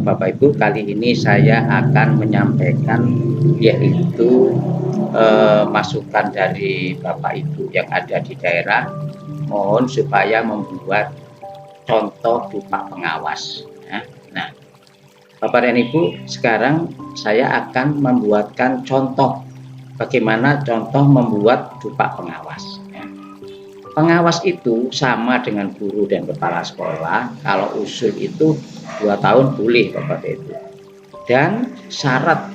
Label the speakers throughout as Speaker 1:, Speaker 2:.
Speaker 1: Bapak Ibu, kali ini saya akan menyampaikan yaitu masukan dari Bapak Ibu yang ada di daerah, mohon supaya membuat contoh dupa pengawas. Nah, Bapak dan Ibu, sekarang saya akan membuatkan contoh bagaimana contoh membuat dupa pengawas. Pengawas itu sama dengan guru dan kepala sekolah. Kalau usul itu 2 tahun boleh Bapak Ibu. Dan syarat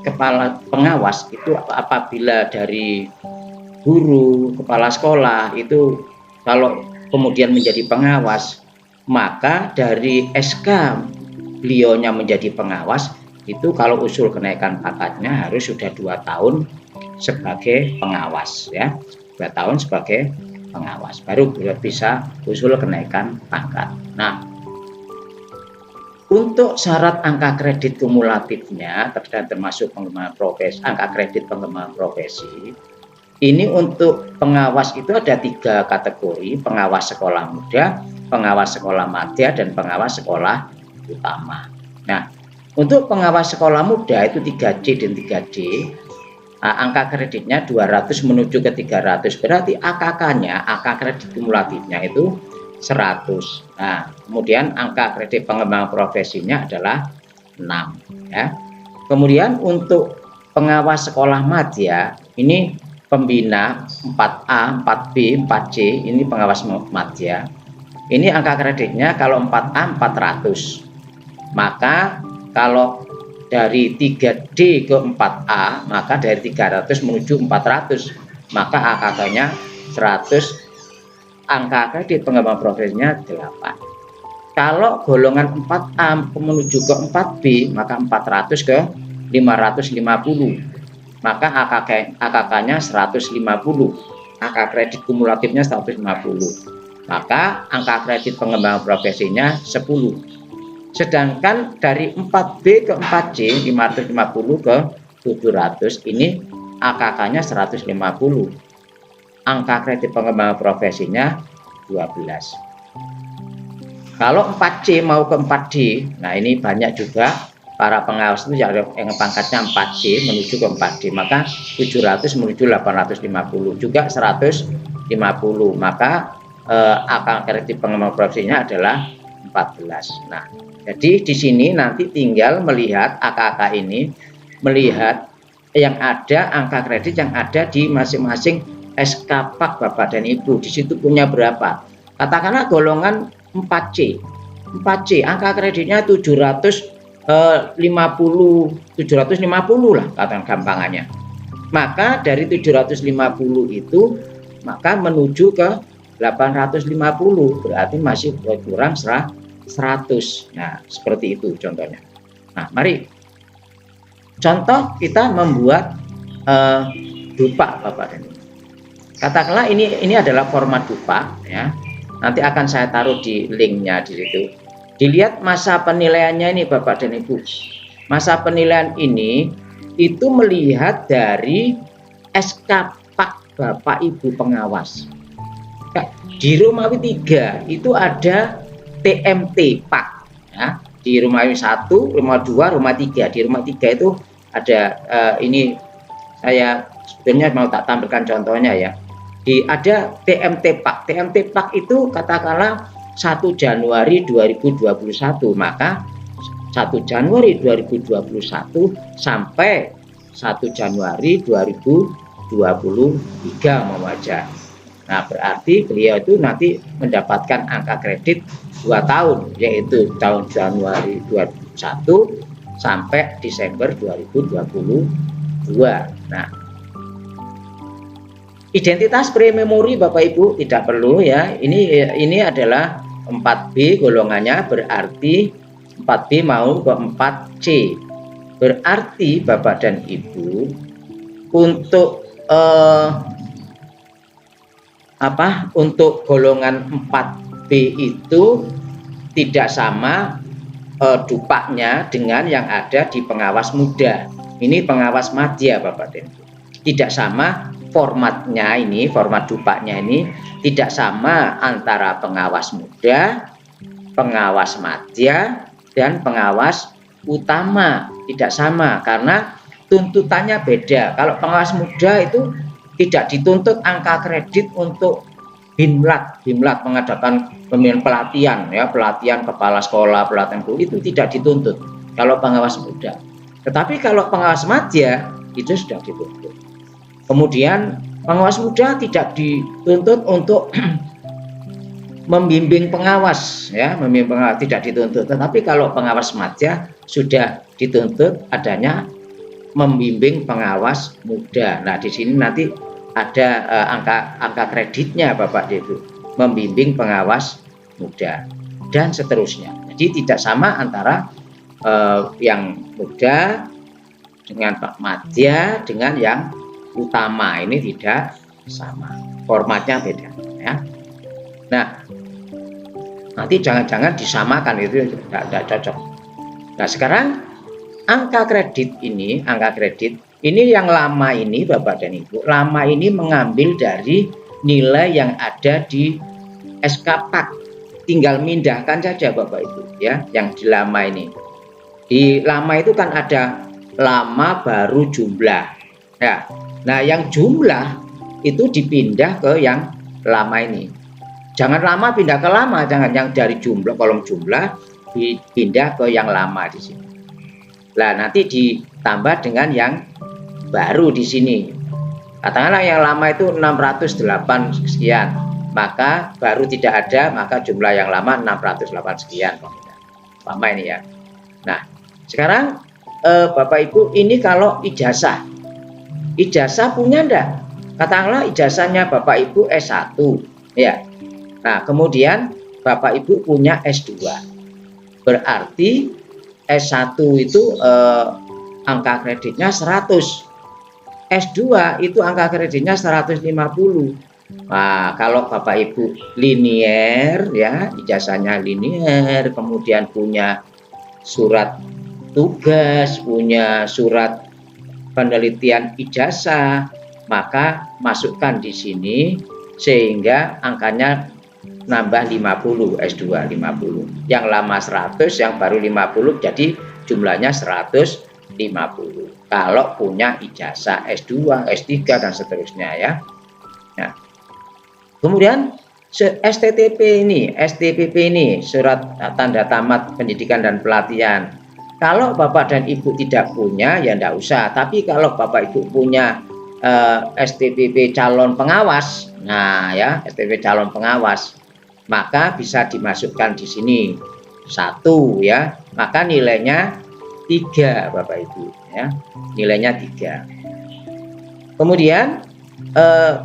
Speaker 1: kepala pengawas itu apabila dari guru, kepala sekolah itu kalau kemudian menjadi pengawas, maka dari SK beliaunya menjadi pengawas itu kalau usul kenaikan pangkatnya harus sudah 2 tahun sebagai pengawas ya. 2 tahun sebagai pengawas baru bisa usul kenaikan pangkat. Nah, untuk syarat angka kredit kumulatifnya termasuk pengembangan profesi, angka kredit pengembangan profesi ini untuk pengawas itu ada 3 kategori: pengawas sekolah muda, pengawas sekolah madya, dan pengawas sekolah utama. Nah, untuk pengawas sekolah muda itu 3C dan 3D. Angka kreditnya 200 menuju ke 300, berarti AKK-nya, angka kredit kumulatifnya itu 100. Nah, kemudian angka kredit pengembangan profesinya adalah 6 ya. Kemudian untuk pengawas sekolah madya ini pembina 4A, 4B, 4C, ini pengawas madya. Ini angka kreditnya kalau 4A 400. Maka kalau dari 3D ke 4A, maka dari 300 menuju 400, maka AKK-nya 100, angka kredit pengembangan profesinya 8. Kalau golongan 4A menuju ke 4B, maka 400 ke 550, maka AKK-nya 150, angka kredit kumulatifnya 150, maka angka kredit pengembangan profesinya 10. Sedangkan dari 4B ke 4C 550 ke 700 ini AKK-nya 150. Angka kredit pengembangan profesinya 12. Kalau 4C mau ke 4D, nah ini banyak juga para pengawas itu yang pangkatnya 4C menuju ke 4D, maka 700 menuju 850 juga 150, maka angka kredit pengembangan profesinya adalah 14. Nah, jadi di sini nanti tinggal melihat AKK ini, melihat yang ada angka kredit yang ada di masing-masing SK Pak Bapak dan Ibu. Di situ punya berapa? Katakanlah golongan 4C. 4C angka kreditnya 750 lah katakan gampangannya. Maka dari 750 itu maka menuju ke 850, berarti masih kurang 100. Nah, seperti itu contohnya. Nah, mari contoh kita membuat dupa Bapak dan Ibu. Katakanlah ini adalah format dupa ya. Nanti akan saya taruh di linknya di situ. Dilihat masa penilaiannya ini Bapak dan Ibu. Masa penilaian ini itu melihat dari SK Pak Bapak Ibu pengawas. Di Romawi 3 itu ada TMT Pak ya. Di Romawi 1, Romawi 2, Romawi 3. Di Romawi 3 itu ada ini saya sebenarnya mau tak tampilkan contohnya ya. Ada TMT Pak. TMT Pak itu katakanlah 1 Januari 2021, maka 1 Januari 2021 sampai 1 Januari 2023 mewajar. Nah, berarti beliau itu nanti mendapatkan angka kredit 2 tahun, yaitu tahun Januari 2021 sampai Desember 2022. Nah, identitas pre-memori Bapak Ibu tidak perlu ya. Ini adalah 4B golongannya, berarti 4B mau ke 4C. Berarti Bapak dan Ibu untuk untuk golongan 4B itu tidak sama dupaknya dengan yang ada di pengawas muda. Ini pengawas madya Bapak dan Ibu. Tidak sama formatnya ini, format dupaknya ini tidak sama antara pengawas muda, pengawas madya, dan pengawas utama tidak sama karena tuntutannya beda. Kalau pengawas muda itu tidak dituntut angka kredit untuk Himlat mengadakan pelatihan ya, pelatihan kepala sekolah, pelatihan guru itu tidak dituntut kalau pengawas muda. Tetapi kalau pengawas madya itu sudah dituntut. Kemudian pengawas muda tidak dituntut untuk membimbing pengawas ya, membimbing pengawas tidak dituntut. Tetapi kalau pengawas madya sudah dituntut adanya membimbing pengawas muda. Nah, di sini nanti ada angka kreditnya Bapak Ibu, membimbing pengawas muda dan seterusnya. Jadi tidak sama antara yang muda dengan Pak Madya dengan yang utama, ini tidak sama, formatnya beda ya. Nah, nanti jangan-jangan disamakan, itu tidak cocok. Nah, sekarang angka kredit ini yang lama ini Bapak dan Ibu, lama ini mengambil dari nilai yang ada di SK PAK, tinggal mindahkan saja Bapak Ibu ya, yang di lama ini. Di lama itu kan ada lama baru jumlah ya. Nah, yang jumlah itu dipindah ke yang lama ini. Jangan lama pindah ke lama, jangan yang dari jumlah, kolom jumlah dipindah ke yang lama di sini. Nah, nanti ditambah dengan yang baru di sini. Katakanlah yang lama itu 608 sekian, maka baru tidak ada, maka jumlah yang lama 608 sekian. Lama ini ya. Nah, sekarang Bapak Ibu, ini kalau ijazah punya enggak? Katakanlah ijazahnya Bapak Ibu S1 ya. Nah, kemudian Bapak Ibu punya S2. Berarti S1 itu angka kreditnya 100. S2 itu angka kreditnya 150. Nah, kalau Bapak Ibu linier ya, ijazahnya linier, kemudian punya surat tugas, punya surat penelitian ijazah, maka masukkan di sini sehingga angkanya nambah 50, S2 50. Yang lama 100, yang baru 50, jadi jumlahnya 150. Kalau punya ijazah S2, S3 dan seterusnya ya. Nah, kemudian STTP ini surat tanda tamat pendidikan dan pelatihan. Kalau Bapak dan Ibu tidak punya ya enggak usah. Tapi kalau Bapak Ibu punya STPP calon pengawas, nah ya STPP calon pengawas, maka bisa dimasukkan di sini 1 ya. Maka nilainya 3 Bapak Ibu ya, nilainya 3. Kemudian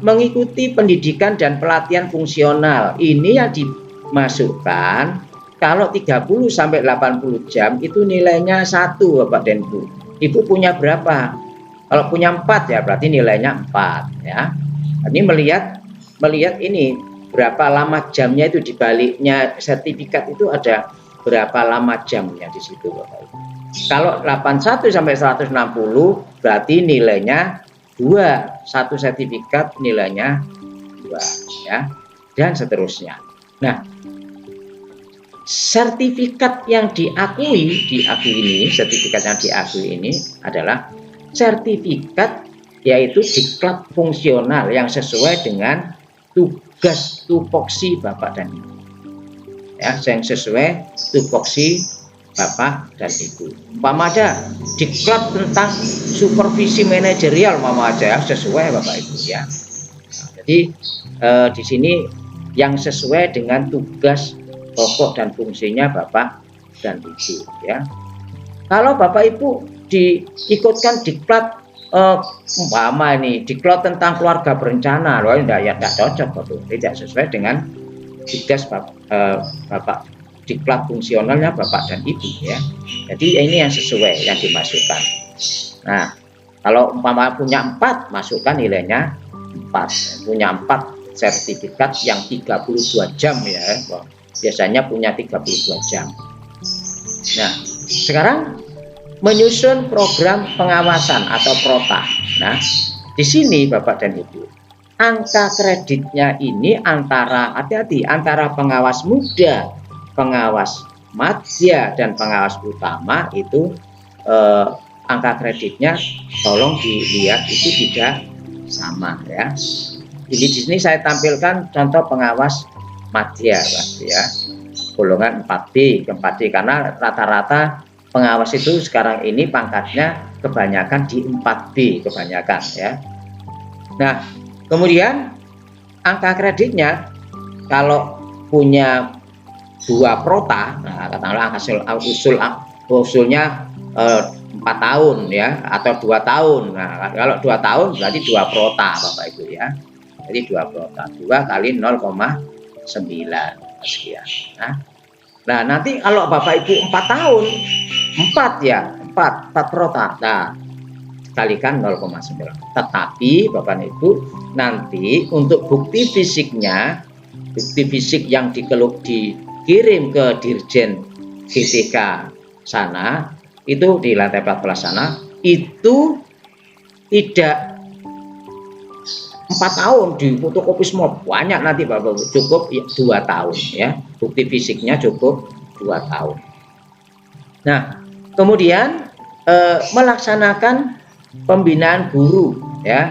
Speaker 1: mengikuti pendidikan dan pelatihan fungsional, ini yang dimasukkan kalau 30 sampai 80 jam itu nilainya 1 Bapak dan Ibu. Ibu punya berapa? Kalau punya 4 ya berarti nilainya 4 ya. Ini melihat ini berapa lama jamnya, itu di baliknya sertifikat itu ada berapa lama jamnya di situ Bapak Ibu. Kalau 81 sampai 160 berarti nilainya 2, satu sertifikat nilainya 2 ya, dan seterusnya. Nah, sertifikat yang diakui ini, sertifikat yang diakui ini adalah sertifikat yaitu diklat fungsional yang sesuai dengan tugas tupoksi Bapak dan Ibu. Ya, yang sesuai tupoksi Bapak dan Ibu. Umpama aja diklat tentang supervisi manajerial, umpama aja sesuai Bapak Ibu ya. Nah, jadi di sini yang sesuai dengan tugas pokok dan fungsinya Bapak dan Ibu ya. Kalau Bapak Ibu diikutkan diklat umpama ini diklat tentang keluarga berencana, loh enggak cocok Bapak, tidak sesuai dengan tugas Bapak diklat fungsionalnya Bapak dan Ibu ya. Jadi ini yang sesuai yang dimasukkan. Nah, kalau umpama punya 4, masukkan nilainya 4. Punya 4 sertifikat yang 32 jam ya. Biasanya punya 32 jam. Nah, sekarang menyusun program pengawasan atau prota. Nah, di sini Bapak dan Ibu, angka kreditnya ini antara, hati-hati, antara pengawas muda, pengawas madya dan pengawas utama itu angka kreditnya tolong dilihat itu tidak sama ya. Jadi di sini saya tampilkan contoh pengawas madya ya, golongan 4B ke 4D, karena rata-rata pengawas itu sekarang ini pangkatnya kebanyakan di 4B kebanyakan ya. Nah, kemudian angka kreditnya kalau punya 2 prota, nah katakanlah usulnya 4 tahun ya atau 2 tahun. Nah, kalau 2 tahun berarti 2 prota Bapak Ibu ya. Jadi 2 prota, 2 kali 0,9 sekian. Nah, nanti kalau Bapak Ibu 4 tahun, 4 ya, 4 prota. Nah, kalikan 0,9. Tetapi Bapak Ibu nanti untuk bukti fisiknya, bukti fisik yang dikirim ke Dirjen GTK sana, itu di lantai 14 sana, itu tidak 4 tahun di fotokopi semua, banyak nanti Bapak Ibu, cukup 2 tahun ya, bukti fisiknya cukup 2 tahun. Nah, kemudian melaksanakan pembinaan guru ya,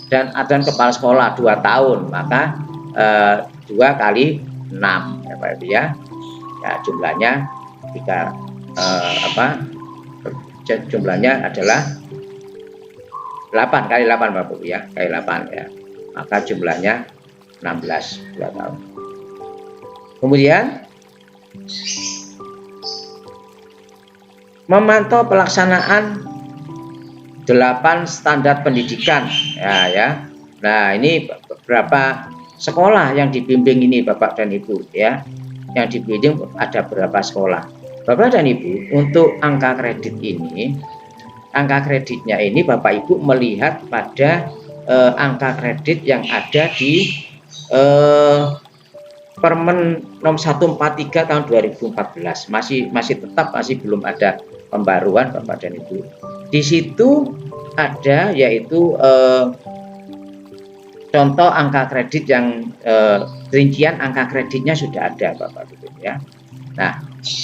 Speaker 1: dan kepala sekolah 2 tahun, maka 2 kali 6 ya Pak Ibu ya. Ya, jumlahnya jumlahnya adalah 8 kali 8 Bapak Ibu ya, kali 8 ya. Maka jumlahnya 16, 2 tahun. Kemudian memantau pelaksanaan 8 standar pendidikan ya. Nah, ini beberapa sekolah yang dibimbing ini Bapak dan Ibu ya. Yang dibimbing ada berapa sekolah. Bapak dan Ibu, untuk angka kredit ini, angka kreditnya ini Bapak Ibu melihat pada angka kredit yang ada di Permen nomor 143 tahun 2014. Masih belum ada pembaruan Bapak dan Ibu. Di situ ada yaitu contoh angka kredit yang rincian angka kreditnya sudah ada Bapak Ibu ya. Nah,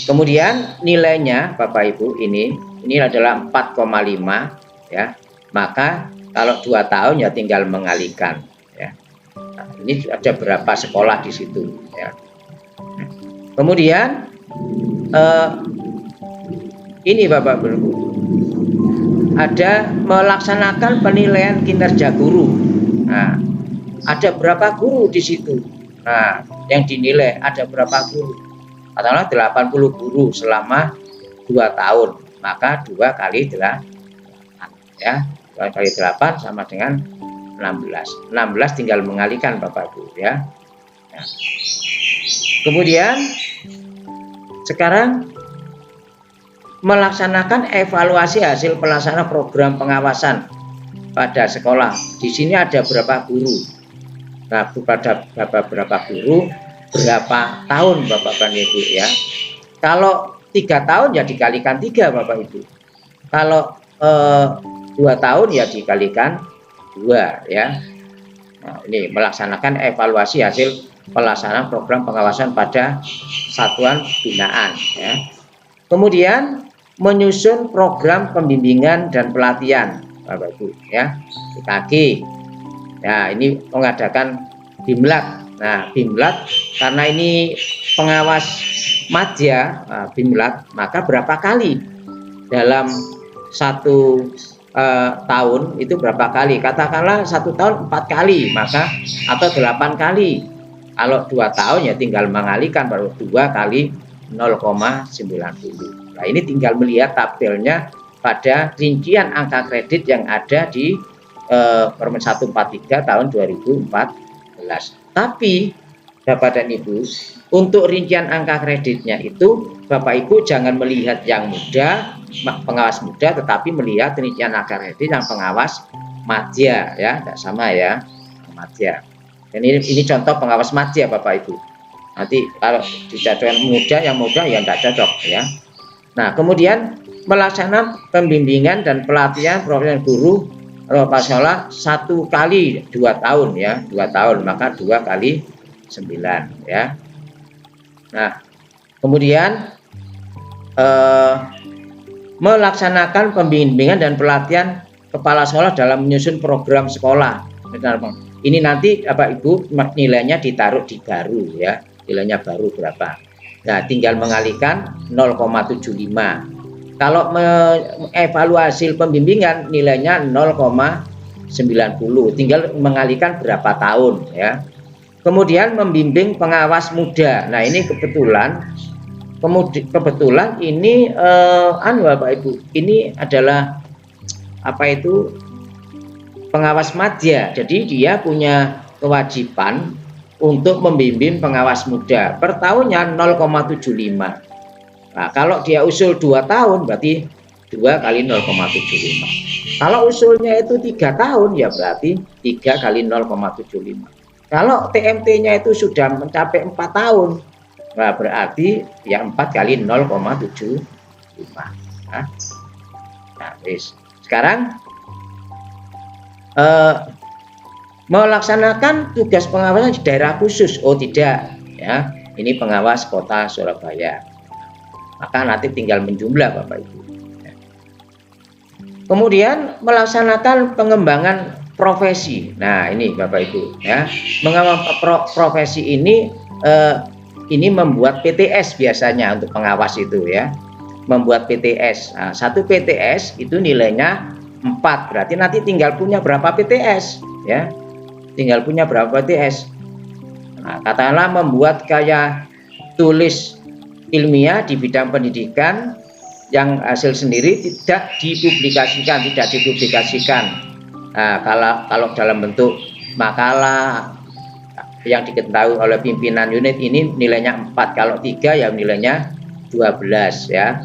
Speaker 1: kemudian nilainya Bapak Ibu ini adalah 4,5 ya. Maka kalau 2 tahun ya tinggal mengalihkan ya. Nah, ini ada berapa sekolah di situ ya. Kemudian ini Bapak Ibu, ada melaksanakan penilaian kinerja guru. Nah, ada berapa guru di situ? Nah, yang dinilai ada berapa guru? Katakanlah 80 guru selama 2 tahun, maka 2 kali 8 ya, 2 kali 8 sama dengan 16. 16 tinggal mengalihkan Bapak Ibu ya. Nah, kemudian sekarang melaksanakan evaluasi hasil pelaksanaan program pengawasan pada sekolah. Di sini ada berapa guru? Nah, pada berapa guru, berapa tahun Bapak dan Ibu ya. Kalau 3 tahun ya dikalikan 3 Bapak Ibu. Kalau 2 tahun ya dikalikan 2 ya. Nah, ini melaksanakan evaluasi hasil pelaksanaan program pengawasan pada satuan binaan ya. Kemudian menyusun program pembimbingan dan pelatihan Bapak Ibu ya. PKG. Ya, ini mengadakan Bimlat. Nah, Bimlat karena ini pengawas madya Bimlat, maka berapa kali dalam 1 tahun itu berapa kali? Katakanlah 1 tahun 4 kali, maka atau 8 kali. Kalau 2 tahun ya tinggal mengalihkan baru 2 kali 0,90. Nah, ini tinggal melihat tabelnya pada rincian angka kredit yang ada di Permen 143 tahun 2014. Tapi Bapak dan Ibu, untuk rincian angka kreditnya itu Bapak Ibu jangan melihat yang muda, pengawas muda, tetapi melihat rincian angka kredit yang pengawas madya ya, tidak sama ya, madya. Dan ini contoh pengawas madya Bapak Ibu. Nanti kalau dijadwalkan muda, yang muda ya tidak cocok ya. Nah, kemudian melaksanakan pembimbingan dan pelatihan profesional guru sekolah 1 kali 2 tahun ya, 2 tahun, maka 2 kali 9 ya. Nah, kemudian eh, melaksanakan pembimbingan dan pelatihan kepala sekolah dalam menyusun program sekolah. Ini nanti Bapak Ibu nilainya ditaruh di baru ya, nilainya baru berapa. Nah, tinggal mengalihkan 0,75. Kalau mengevaluasi pembimbingan nilainya 0,90, tinggal mengalihkan berapa tahun ya. Kemudian membimbing pengawas muda. Nah, ini kebetulan ini Bapak Ibu, ini adalah pengawas madya. Jadi dia punya kewajiban untuk membimbing pengawas muda. Per tahunnya 0,75. Nah, kalau dia usul 2 tahun berarti 2 kali 0,75. Kalau usulnya itu 3 tahun ya berarti 3 kali 0,75. Kalau TMT-nya itu sudah mencapai 4 tahun, nah berarti ya 4 kali 0,75. Nah, sekarang melaksanakan tugas pengawasan di daerah khusus. Oh tidak, ya ini pengawas kota Surabaya. Maka nanti tinggal menjumlah Bapak Ibu. Kemudian melaksanakan pengembangan profesi. Nah ini Bapak Ibu ya, mengembangkan profesi ini membuat PTS biasanya untuk pengawas itu ya, membuat PTS. Nah, satu PTS itu nilainya 4, berarti nanti tinggal punya berapa PTS ya, tinggal punya berapa PTS. Nah, katakanlah membuat kayak tulis ilmiah di bidang pendidikan yang hasil sendiri tidak dipublikasikan. Nah, kalau dalam bentuk makalah yang diketahui oleh pimpinan unit ini nilainya 4, kalau 3 ya nilainya 12 ya.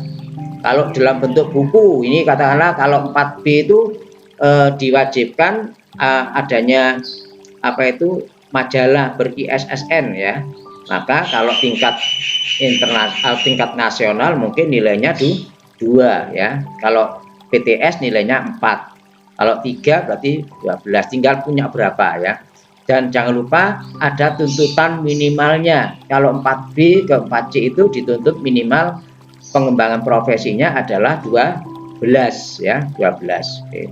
Speaker 1: Kalau dalam bentuk buku ini katakanlah kalau 4B itu diwajibkan adanya majalah ber-ISSN ya. Maka kalau tingkat internasional, tingkat nasional mungkin nilainya 2 ya. Kalau PTS nilainya 4. Kalau 3 berarti 12. Tinggal punya berapa ya. Dan jangan lupa ada tuntutan minimalnya. Kalau 4B ke 4C itu dituntut minimal pengembangan profesinya adalah 12 ya, 12. Oke.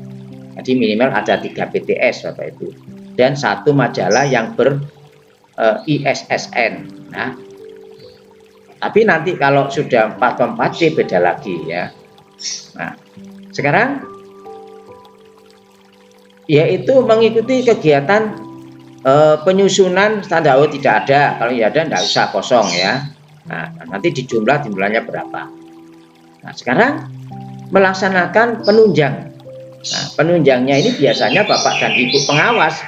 Speaker 1: Jadi minimal ada 3 PTS Bapak Ibu. Dan 1 majalah yang ber ISSN. Nah, tapi nanti kalau sudah 4 ke 4C beda lagi ya. Nah, sekarang yaitu mengikuti kegiatan penyusunan standar. Oh tidak ada, kalau ya ada tidak usah, kosong ya. Nah, nanti jumlahnya berapa. Nah, sekarang melaksanakan penunjang. Nah, penunjangnya ini biasanya Bapak dan Ibu pengawas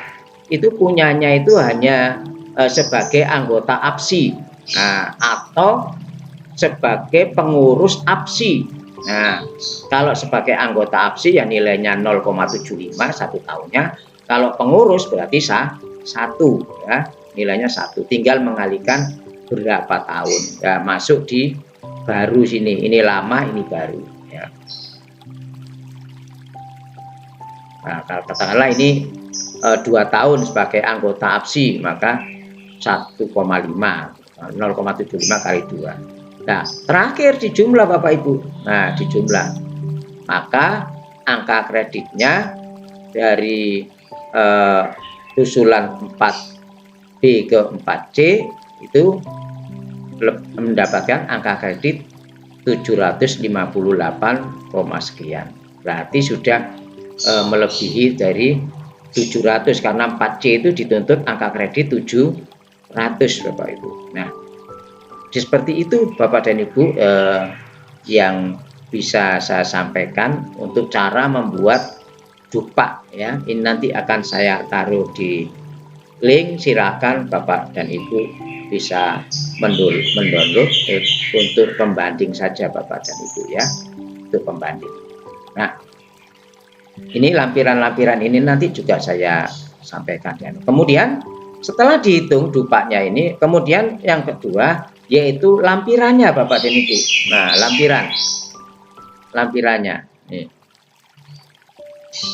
Speaker 1: itu punyanya itu hanya sebagai anggota APSI, nah, atau sebagai pengurus APSI. Nah, kalau sebagai anggota APSI ya nilainya 0,75 1 tahunnya. Kalau pengurus berarti 1 ya, nilainya 1. Tinggal mengalihkan berapa tahun ya, masuk di baru sini. Ini lama, ini baru ya. Nah, kalau katakanlah ini 2 tahun sebagai anggota APSI, maka 1,5, 0,75 kali 2. Nah, terakhir dijumlah Bapak Ibu. Nah, dijumlah. Maka angka kreditnya dari usulan 4B ke 4C itu mendapatkan angka kredit 758, sekian. Berarti sudah melebihi dari 700 karena 4C itu dituntut angka kredit 700 Bapak Ibu. Nah, seperti itu Bapak dan Ibu yang bisa saya sampaikan untuk cara membuat dupak ya. Ini nanti akan saya taruh di link, silakan Bapak dan Ibu bisa mendownload untuk pembanding saja Bapak dan Ibu ya, untuk pembanding. Nah, ini lampiran-lampiran ini nanti juga saya sampaikan ya. Kemudian setelah dihitung dupaknya ini, kemudian yang kedua yaitu lampirannya Bapak dan Ibu. Nah, lampirannya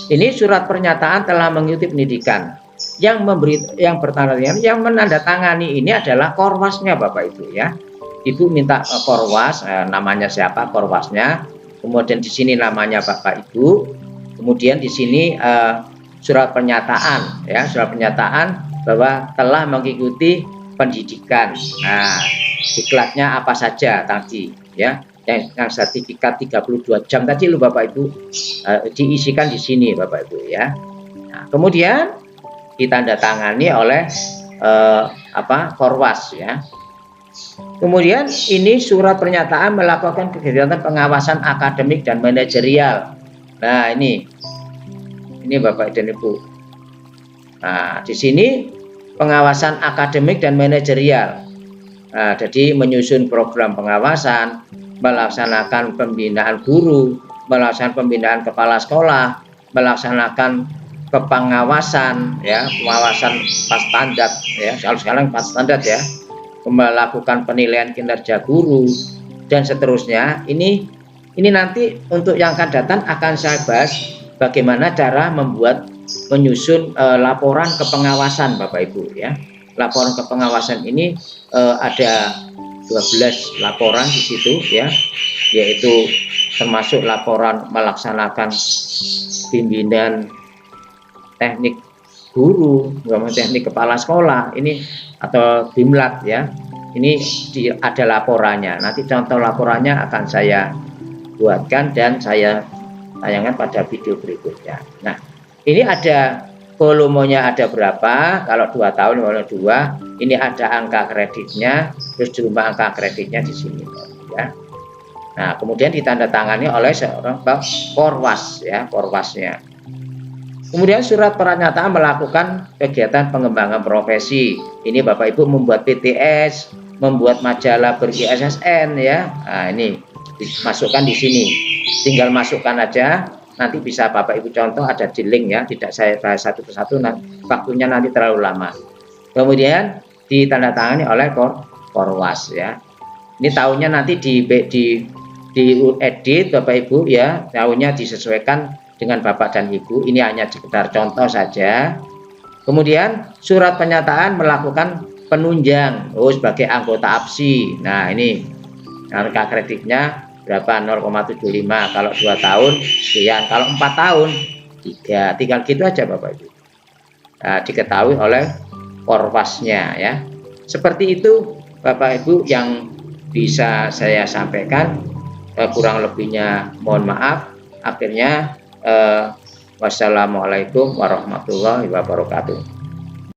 Speaker 1: ini surat pernyataan telah mengikuti pendidikan. Yang menandatangani ini adalah korwasnya Bapak Ibu ya. Ibu minta korwas, namanya siapa korwasnya, kemudian di sini namanya Bapak Ibu, kemudian di sini surat pernyataan, ya, surat pernyataan bahwa telah mengikuti pendidikan. Nah, diklatnya apa saja tadi, ya, yang sertifikat 32 jam tadi loh Bapak Ibu, diisikan di sini Bapak Ibu ya. Nah, kemudian ditandatangani oleh korwas ya. Kemudian ini surat pernyataan melakukan kegiatan pengawasan akademik dan manajerial. Nah, ini Bapak dan Ibu. Nah, di sini pengawasan akademik dan manajerial. Nah, jadi menyusun program pengawasan, melaksanakan pembinaan guru, melaksanakan pembinaan kepala sekolah, melaksanakan kepengawasan, ya, pengawasan pas standar, ya, sekarang pas standar ya, melakukan penilaian kinerja guru dan seterusnya. Ini nanti untuk yang akan datang akan saya bahas bagaimana cara menyusun laporan kepengawasan Bapak Ibu ya. Laporan kepengawasan ini ada 12 laporan di situ ya, yaitu termasuk laporan melaksanakan bimbingan teknik guru, teknik kepala sekolah ini atau BIMLAT ya. Ini ada laporannya. Nanti contoh laporannya akan saya buatkan dan saya tayangkan pada video berikutnya. Nah, ini ada volumenya ada berapa? Kalau 2 tahun kalau 2, ini ada angka kreditnya, terus jumlah angka kreditnya di sini ya. Nah, kemudian ditandatangani oleh seorang korwas ya, korwasnya. Kemudian surat pernyataan melakukan kegiatan pengembangan profesi. Ini Bapak Ibu membuat PTS, membuat majalah ber-ISSN ya. Nah, ini dimasukkan di sini. Tinggal masukkan aja. Nanti bisa Bapak Ibu contoh ada di link ya. Tidak saya bahas satu persatu, waktunya nanti terlalu lama. Kemudian ditandatangani oleh korwas ya. Ini tahunnya nanti di edit Bapak Ibu ya. Tahunnya disesuaikan dengan Bapak dan Ibu. Ini hanya sekedar contoh saja. Kemudian surat pernyataan melakukan penunjang sebagai anggota APSI. Nah, ini angka kreditnya berapa? 0,75. Kalau 2 tahun sekian, kalau 4 tahun 3. Tinggal gitu aja Bapak Ibu. Nah, diketahui oleh korwasnya ya. Seperti itu Bapak Ibu yang bisa saya sampaikan. Kurang lebihnya mohon maaf. Akhirnya wassalamualaikum warahmatullahi wabarakatuh.